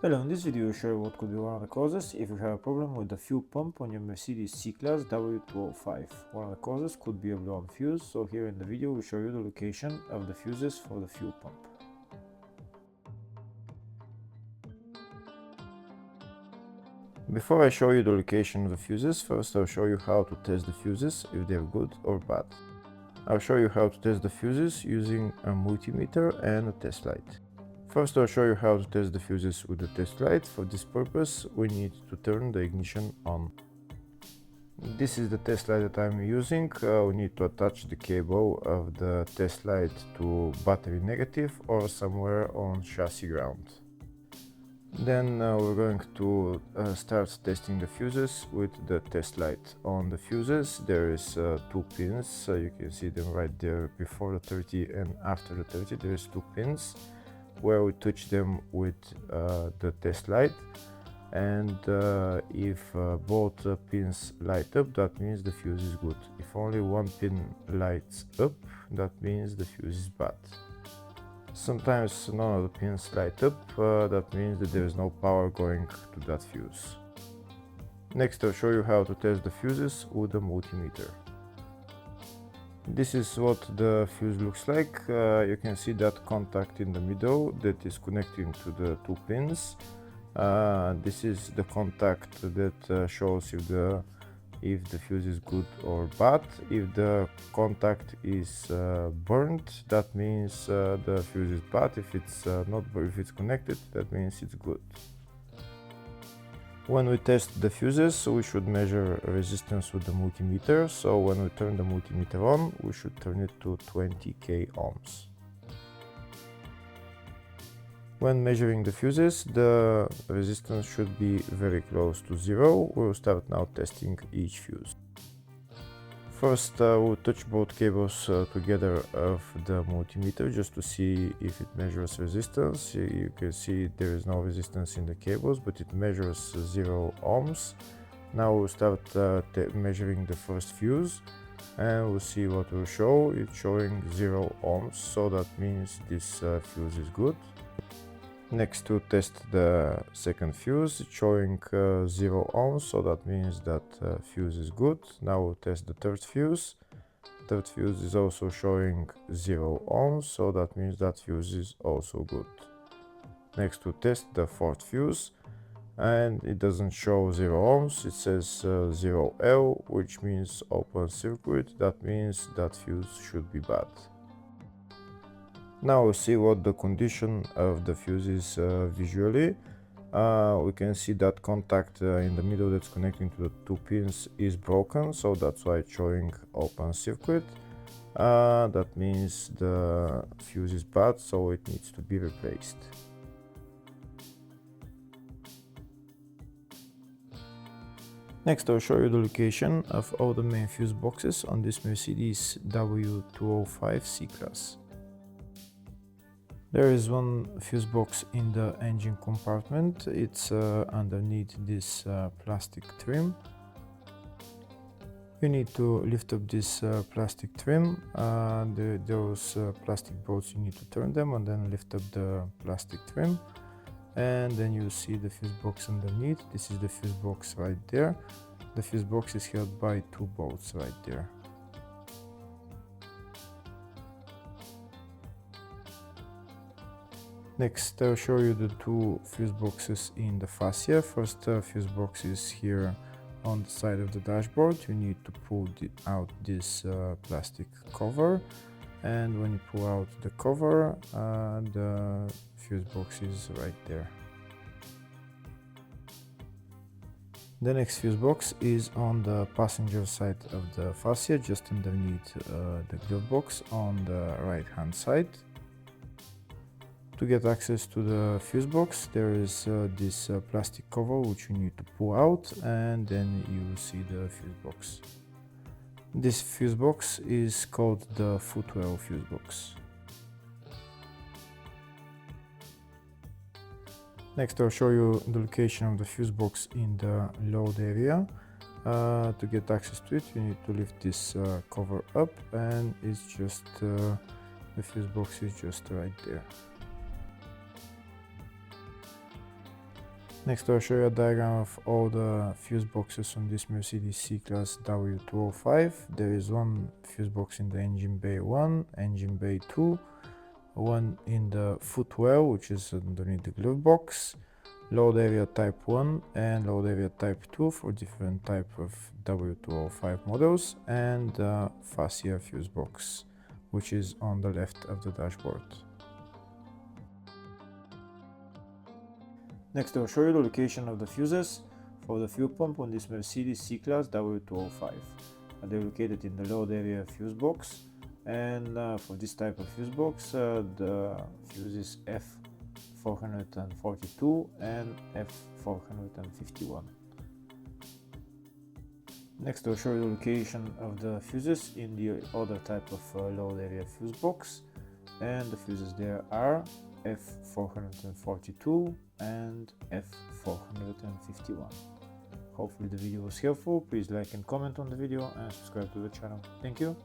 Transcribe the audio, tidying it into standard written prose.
Hello, in this video I'll show you what could be one of the causes if you have a problem with the fuel pump on your Mercedes C-Class W205. One of the causes could be a blown fuse, so here in the video we'll show you the location of the fuses for the fuel pump. Before I show you the location of the fuses, first I'll show you how to test the fuses, if they're good or bad. I'll show you how to test the fuses using a multimeter and a test light. First, I'll show you how to test the fuses with the test light. For this purpose, we need to turn the ignition on. This is the test light that I'm using. We need to attach the cable of the test light to battery negative or somewhere on chassis ground. Then we're going to start testing the fuses with the test light. On the fuses there is two pins, so you can see them right there before the 30 and after the 30 there is two pins where we touch them with the test light, and if both pins light up, that means the fuse is good. If only one pin lights up, that means the fuse is bad. Sometimes none of the pins light up, that means that there is no power going to that fuse. Next, I'll show you how to test the fuses with a multimeter. This is what the fuse looks like. You can see that contact in the middle that is connecting to the two pins. This is the contact that shows if the fuse is good or bad. If the contact is burned, that means the fuse is bad. If it's if it's connected, that means it's good. When we test the fuses, we should measure resistance with the multimeter. So when we turn the multimeter on, we should turn it to 20k ohms. When measuring the fuses, the resistance should be very close to zero. We'll start now testing each fuse. First, we'll touch both cables together of the multimeter just to see if it measures resistance. You can see there is no resistance in the cables, but it measures 0 ohms. Now we'll start measuring the first fuse, and we'll see what will show. It's showing 0 ohms, so that means this fuse is good. Next, to test the second fuse, it's showing 0 ohms, so that means that fuse is good. Now we'll test the third fuse. Third fuse is also showing 0 ohms, so that means that fuse is also good. Next, to test the fourth fuse, and it doesn't show 0 ohms, it says 0L, which means open circuit. That means that fuse should be bad. Now we'll see what the condition of the fuse is visually. We can see that contact in the middle that's connecting to the two pins is broken, so that's why it's showing open circuit. That means the fuse is bad, so it needs to be replaced. Next, I'll show you the location of all the main fuse boxes on this Mercedes W205 C-Class. There is one fuse box in the engine compartment. It's underneath this plastic trim. You need to lift up this plastic trim. Those plastic bolts, you need to turn them and then lift up the plastic trim. And then you see the fuse box underneath. This is the fuse box right there. The fuse box is held by two bolts right there. Next, I'll show you the two fuse boxes in the fascia. First fuse box is here on the side of the dashboard. You need to pull out this plastic cover, and when you pull out the cover, the fuse box is right there. The next fuse box is on the passenger side of the fascia, just underneath the glove box on the right hand side. To get access to the fuse box, there is this plastic cover which you need to pull out, and then you will see the fuse box. This fuse box is called the footwell fuse box. Next, I'll show you the location of the fuse box in the load area. To get access to it, you need to lift this cover up, and it's just the fuse box is just right there. Next I'll show you a diagram of all the fuse boxes on this Mercedes C-Class W205. There is one fuse box in the engine bay 1, engine bay 2, one in the footwell, which is underneath the glove box, load area type 1 and load area type 2 for different type of W205 models, and fascia fuse box, which is on the left of the dashboard. Next I'll show you the location of the fuses for the fuel pump on this Mercedes C-Class W205. They're located in the load area fuse box, and for this type of fuse box the fuse is F442 and F451. Next I'll show you the location of the fuses in the other type of load area fuse box, and the fuses there are F442 and F451. Hopefully the video was helpful. Please like and comment on the video and subscribe to the channel. Thank you.